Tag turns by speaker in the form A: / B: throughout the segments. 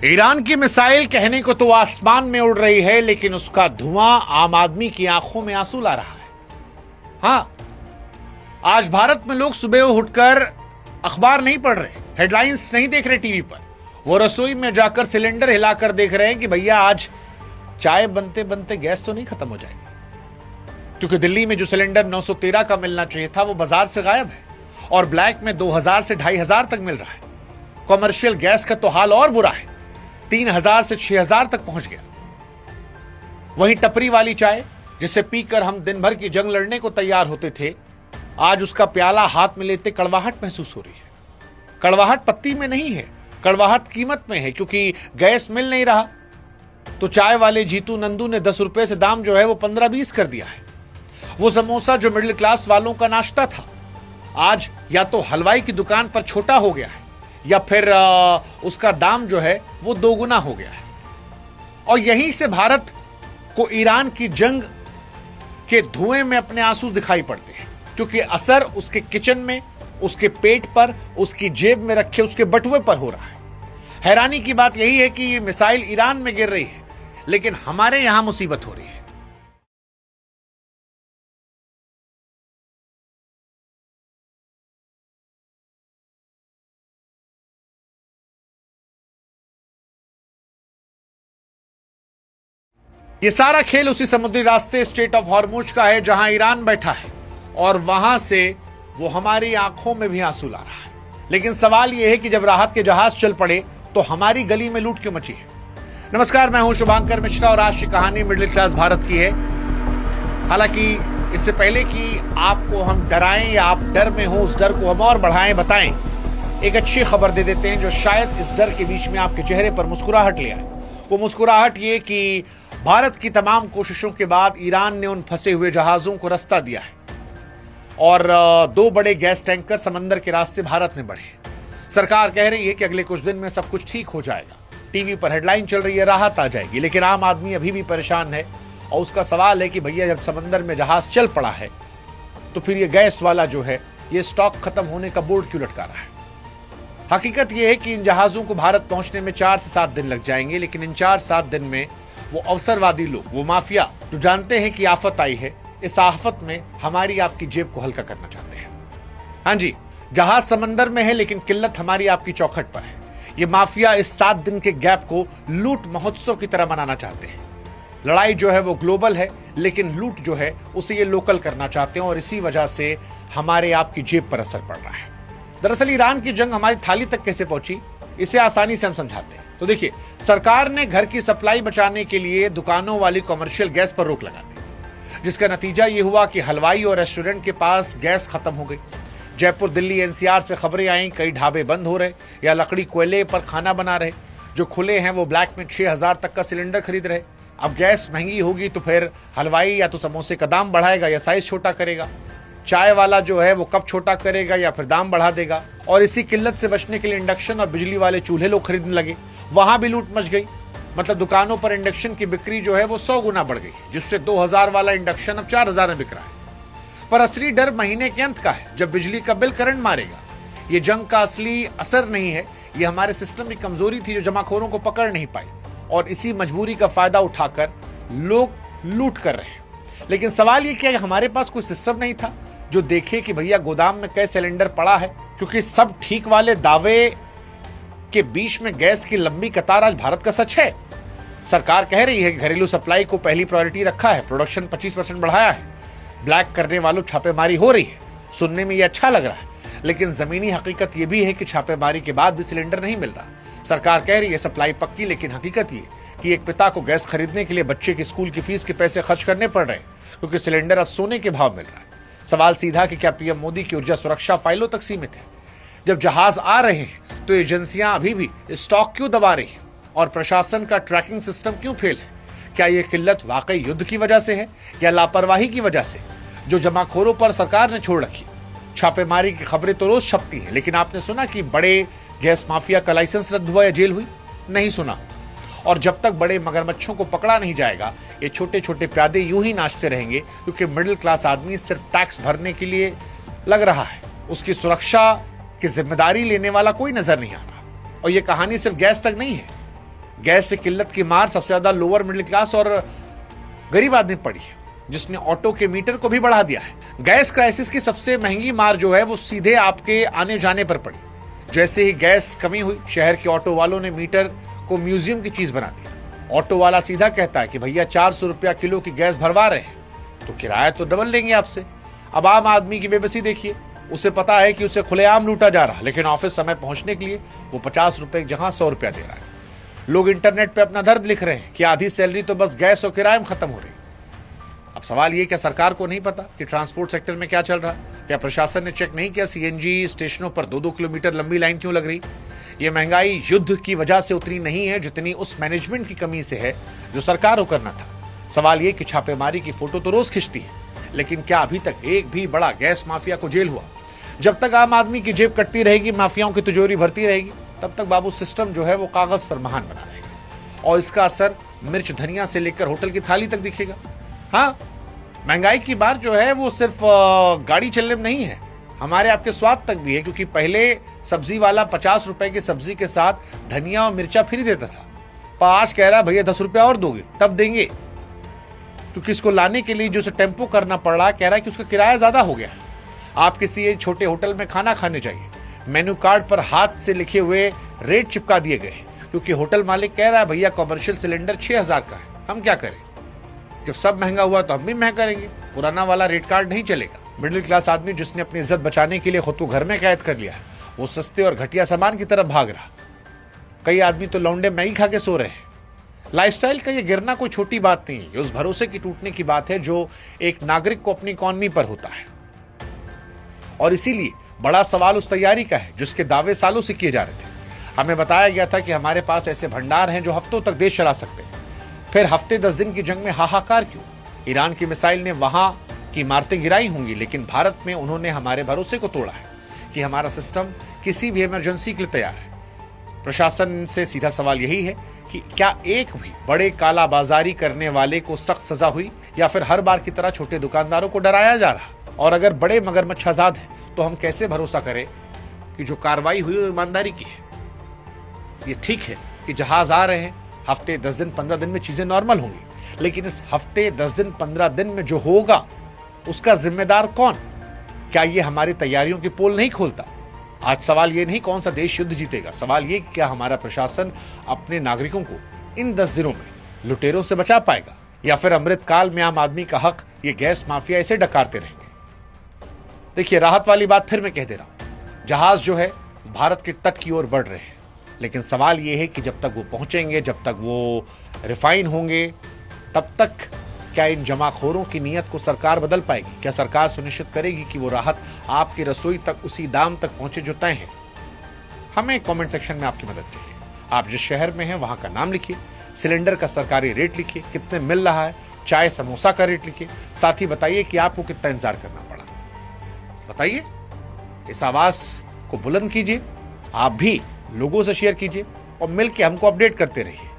A: Iran की missile कहने को तो आसमान में उड़ रही है, लेकिन उसका धुआं आम आदमी की आंखों में आंसू ला रहा है। हाँ, आज भारत में लोग सुबह उठकर अखबार नहीं पढ़ रहे, हेडलाइंस नहीं देख रहे टीवी पर, वो रसोई में जाकर सिलेंडर हिलाकर देख रहे हैं कि भैया आज चाय बनते बनते गैस तो नहीं खत्म हो जाएगी। क्योंकि दिल्ली में जो सिलेंडर 913 का मिलना चाहिए था वो बाजार से गायब है और ब्लैक में 2000 से 2500 तक मिल रहा है। कॉमर्शियल गैस का तो हाल और बुरा है, 3000 से 6000 तक पहुंच गया। वहीं टपरी वाली चाय जिसे पीकर हम दिन भर की जंग लड़ने को तैयार होते थे, आज उसका प्याला हाथ में लेते कड़वाहट महसूस हो रही है। कड़वाहट पत्ती में नहीं है, कड़वाहट कीमत में है, क्योंकि गैस मिल नहीं रहा। तो चाय वाले जीतू नंदू ने 10 रुपए से दाम जो है वो 15-20 कर दिया है। वो समोसा जो मिडिल क्लास वालों का नाश्ता था, आज या तो हलवाई की दुकान पर छोटा हो गया है या फिर उसका दाम जो है वो दोगुना हो गया है। और यहीं से भारत को ईरान की जंग के धुएं में अपने आंसू दिखाई पड़ते हैं, क्योंकि असर उसके किचन में, उसके पेट पर, उसकी जेब में रखे उसके बटुए पर हो रहा है। हैरानी की बात यही है कि ये मिसाइल ईरान में गिर रही है, लेकिन हमारे यहां मुसीबत हो रही है। ये सारा खेल उसी समुद्री रास्ते स्ट्रेट ऑफ हॉर्मुज का है, जहां ईरान बैठा है और वहां से वो हमारी आंखों में भी आंसू ला रहा है। लेकिन सवाल यह है कि जब राहत के जहाज चल पड़े तो हमारी गली में लूट क्यों मची है। नमस्कार, मैं हूं शुभांकर मिश्रा और आज की कहानी मिडिल क्लास भारत की है। हालांकि इससे पहले कि आपको हम डराएं या आप डर में हो, उस डर को हम और बढ़ाएं, बताएं, एक अच्छी खबर दे देते हैं जो शायद इस डर के बीच में आपके चेहरे पर मुस्कुराहट ले आए। वो मुस्कुराहट ये कि भारत की तमाम कोशिशों के बाद ईरान ने उन फंसे हुए जहाजों को रास्ता दिया है और 2 बड़े गैस टैंकर समंदर के रास्ते भारत में बढ़े। सरकार कह रही है कि अगले कुछ दिन में सब कुछ ठीक हो जाएगा। टीवी पर हेडलाइन चल रही है, राहत आ जाएगी, लेकिन आम आदमी अभी भी परेशान है। और उसका सवाल है कि भैया जब समंदर में जहाज चल पड़ा है तो फिर ये गैस वाला जो है ये स्टॉक खत्म होने का बोर्ड क्यों लटका रहा है। हकीकत यह है कि इन जहाजों को भारत पहुंचने में 4 से 7 दिन लग जाएंगे, लेकिन इन 4-7 दिन में वो अवसरवादी लोग, वो माफिया जो जानते हैं कि आफत आई है, इस आफत में हमारी आपकी जेब को हल्का करना चाहते हैं। हाँ जी, जहाज समंदर में है लेकिन किल्लत हमारी आपकी चौखट पर है। ये माफिया इस 7 दिन के गैप को लूट महोत्सव की तरह मनाना चाहते हैं। लड़ाई जो है वो ग्लोबल है, लेकिन लूट जो है उसे ये लोकल करना चाहते हैं और इसी वजह से हमारे आपकी जेब पर असर पड़ रहा है। दरअसल ईरान की जंग हमारी थाली तक कैसे पहुंची, इसे आसानी से हम समझाते हैं। तो देखिए, सरकार ने घर की सप्लाई बचाने के लिए दुकानों वाली कॉमर्शियल गैस पर रोक लगा दी, जिसका नतीजा यह हुआ कि हलवाई और रेस्टोरेंट के पास गैस खत्म हो गई। जयपुर, दिल्ली, एनसीआर से खबरें आई, कई ढाबे बंद हो रहे या लकड़ी कोयले पर खाना बना रहे। जो खुले हैं वो ब्लैक में 6000 तक का सिलेंडर खरीद रहे। अब गैस महंगी होगी तो फिर हलवाई या तो समोसे का दाम बढ़ाएगा या साइज छोटा करेगा। चाय वाला जो है वो कप छोटा करेगा या फिर दाम बढ़ा देगा। और इसी किल्लत से बचने के लिए इंडक्शन और बिजली वाले चूल्हे लोग खरीदने लगे। वहां भी लूट मच गई। मतलब दुकानों पर इंडक्शन की बिक्री जो है वो 100 गुना बढ़ गई, जिससे 2000 वाला इंडक्शन अब 4000 में बिक रहा है। पर असली डर महीने के अंत का है, जब बिजली का बिल करंट मारेगा। ये जंग का असली असर नहीं है, ये हमारे सिस्टम की कमजोरी थी जो जमाखोरों को पकड़ नहीं पाई, और इसी मजबूरी का फायदा उठाकर लोग लूट कर रहे हैं। लेकिन सवाल ये क्या हमारे पास कोई सिस्टम नहीं था जो देखे कि भैया गोदाम में कई सिलेंडर पड़ा है? क्योंकि सब ठीक वाले दावे के बीच में गैस की लंबी कतार आज भारत का सच है। सरकार कह रही है कि घरेलू सप्लाई को पहली प्रायोरिटी रखा है, प्रोडक्शन 25% बढ़ाया है, ब्लैक करने वालों छापेमारी हो रही है। सुनने में ये अच्छा लग रहा है, लेकिन जमीनी हकीकत ये भी है कि छापेमारी के बाद भी सिलेंडर नहीं मिल रहा। सरकार कह रही है सप्लाई पक्की, लेकिन हकीकत ये कि एक पिता को गैस खरीदने के लिए बच्चे की स्कूल की फीस के पैसे खर्च करने पड़ रहे हैं, क्योंकि सिलेंडर अब सोने के भाव मिल रहा है। सवाल सीधा कि क्या पीएम मोदी की ऊर्जा सुरक्षा फाइलों तक सीमित है? जब जहाज आ रहे हैं तो एजेंसियां अभी भी स्टॉक क्यों दबा रही हैं और प्रशासन का ट्रैकिंग सिस्टम क्यों फेल है? क्या यह किल्लत वाकई युद्ध की वजह से है या लापरवाही की वजह से जो जमाखोरों पर सरकार ने छोड़ रखी? छापेमारी की खबरें तो रोज छपती हैं, लेकिन आपने सुना कि बड़े गैस माफिया का लाइसेंस रद्द हुआ या जेल हुई? नहीं सुना। और जब तक बड़े मगरमच्छों को पकड़ा नहीं जाएगा, ये छोटे छोटे प्यादे यूं ही नाचते रहेंगे, क्योंकि मिडिल क्लास आदमी सिर्फ टैक्स भरने के लिए लग रहा है। उसकी सुरक्षा की जिम्मेदारी लेने वाला कोई नजर नहीं आ रहा। और ये कहानी सिर्फ गैस तक नहीं है, गैस से किल्लत की मार सबसे ज्यादा लोअर मिडिल क्लास और गरीब आदमी पड़ी है, जिसने ऑटो के मीटर को भी बढ़ा दिया है। गैस क्राइसिस की सबसे महंगी मार जो है वो सीधे आपके आने जाने पर पड़ी। जैसे ही गैस कमी हुई, शहर के ऑटो वालों ने मीटर को म्यूजियम की चीज बना दिया। ऑटो वाला सीधा कहता है कि भैया 400 रुपया किलो की गैस भरवा रहे हैं तो किराया तो डबल लेंगे आपसे। अब आम आदमी की बेबसी देखिए, उसे पता है कि उसे खुलेआम लूटा जा रहा, लेकिन ऑफिस समय पहुंचने के लिए वो 50 रुपए की जगह 100 रुपया दे रहा है। लोग इंटरनेट पे अपना दर्द लिख रहे हैं कि आधी सैलरी तो बस गैस और किराए में खत्म हो रही। अब सवाल ये, क्या सरकार को नहीं पता कि ट्रांसपोर्ट सेक्टर में क्या चल रहा है? क्या प्रशासन ने चेक नहीं किया सीएनजी स्टेशनों पर 2-2 किलोमीटर लंबी लाइन क्यों लग रही? ये महंगाई युद्ध की वजह से उतनी नहीं है जितनी उस मैनेजमेंट की कमी से है जो सरकार को करना था। सवाल ये कि छापेमारी की फोटो तो रोज खिंचती है, लेकिन क्या अभी तक एक भी बड़ा गैस माफिया को जेल हुआ? जब तक आम आदमी की जेब कटती रहेगी, माफियाओं की तिजोरी भरती रहेगी, तब तक बाबू सिस्टम जो है वो कागज पर महान बना रहेगा और इसका असर मिर्च धनिया से लेकर होटल की थाली तक दिखेगा। हाँ, महंगाई की बात जो है वो सिर्फ गाड़ी चलने में नहीं है, हमारे आपके स्वाद तक भी है। क्योंकि पहले सब्जी वाला 50 रुपए की सब्जी के साथ धनिया और मिर्चा फ्री देता था, पर आज कह रहा है भैया 10 रुपया और दोगे तब देंगे, क्योंकि इसको लाने के लिए जो उसे टेम्पो करना पड़ रहा है, कह रहा है कि उसका किराया ज्यादा हो गया है। आप किसी छोटे होटल में खाना खाने जाइए, मेन्यू कार्ड पर हाथ से लिखे हुए रेट चिपका दिए गए, क्योंकि होटल मालिक कह रहा है भैया कमर्शियल सिलेंडर 6000 का है, हम क्या करें? जब सब महंगा हुआ तो हम भी महंगा करेंगे, पुराना वाला रेट कार्ड नहीं चलेगा। मिडिल क्लास आदमी जिसने अपनी इज्जत बचाने के लिए खुद को घर में कैद कर लिया है, वो सस्ते और घटिया सामान की तरफ भाग रहा। कई आदमी तो लौंडे मैगी खा के सो रहे हैं। लाइफस्टाइल का ये गिरना कोई छोटी बात नहीं है, ये उस भरोसे की टूटने की बात है जो एक नागरिक को अपनी इकॉनमी पर होता है। और इसीलिए बड़ा सवाल उस तैयारी का है जिसके दावे सालों से किए जा रहे थे। हमें बताया गया था कि हमारे पास ऐसे भंडार हैं जो हफ्तों तक देश चला सकते हैं। फिर हफ्ते 10 दिन की जंग में हाहाकार क्यों? ईरान की मिसाइल ने वहां की इमारतें गिराई होंगी, लेकिन भारत में उन्होंने हमारे भरोसे को तोड़ा है कि हमारा सिस्टम किसी भी इमरजेंसी के लिए तैयार है। प्रशासन से सीधा सवाल यही है कि क्या एक भी बड़े कालाबाजारी करने वाले को सख्त सजा हुई, या फिर हर बार की तरह छोटे दुकानदारों को डराया जा रहा? और अगर बड़े मगरमच्छ आजाद हैं तो हम कैसे भरोसा करें कि जो कार्रवाई हुई वो ईमानदारी की है? ये ठीक है कि जहाज आ रहे हैं, हफ्ते 10 दिन 15 दिन में चीजें नॉर्मल होंगी, लेकिन इस हफ्ते 10 दिन 15 दिन में जो होगा उसका जिम्मेदार कौन? क्या ये हमारी तैयारियों की पोल नहीं खोलता? आज सवाल ये नहीं कौन सा देश युद्ध जीतेगा, सवाल ये कि क्या हमारा प्रशासन अपने नागरिकों को इन 10 दिनों में लुटेरों से बचा पाएगा, या फिर अमृतकाल में आम आदमी का हक ये गैस माफिया इसे डकारते रहेंगे? देखिए, राहत वाली बात फिर मैं कह दे रहा हूं, जहाज जो है भारत के तट की ओर बढ़ रहे हैं, लेकिन सवाल यह है कि जब तक वो पहुंचेंगे, जब तक वो रिफाइन होंगे, तब तक क्या इन जमाखोरों की नीयत को सरकार बदल पाएगी? क्या सरकार सुनिश्चित करेगी कि वो राहत आपकी रसोई तक उसी दाम तक पहुंचे जो तय है? हमें कमेंट सेक्शन में आपकी मदद चाहिए। आप जिस शहर में हैं वहां का नाम लिखिए, सिलेंडर का सरकारी रेट लिखिए, कितने मिल रहा है, चाय समोसा का रेट लिखिए, साथ ही बताइए कि आपको कितना इंतजार करना पड़ा। बताइए, इस आवाज को बुलंद कीजिए, आप भी लोगों से शेयर कीजिए और मिलकर हमको अपडेट करते रहिए।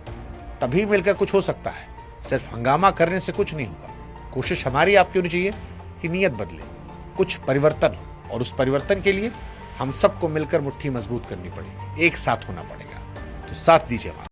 A: तभी मिलकर कुछ हो सकता है, सिर्फ हंगामा करने से कुछ नहीं होगा। कोशिश हमारी आपकी होनी चाहिए कि नीयत बदले, कुछ परिवर्तन हो, और उस परिवर्तन के लिए हम सबको मिलकर मुट्ठी मजबूत करनी पड़ेगी, एक साथ होना पड़ेगा। तो साथ दीजिए हमारा।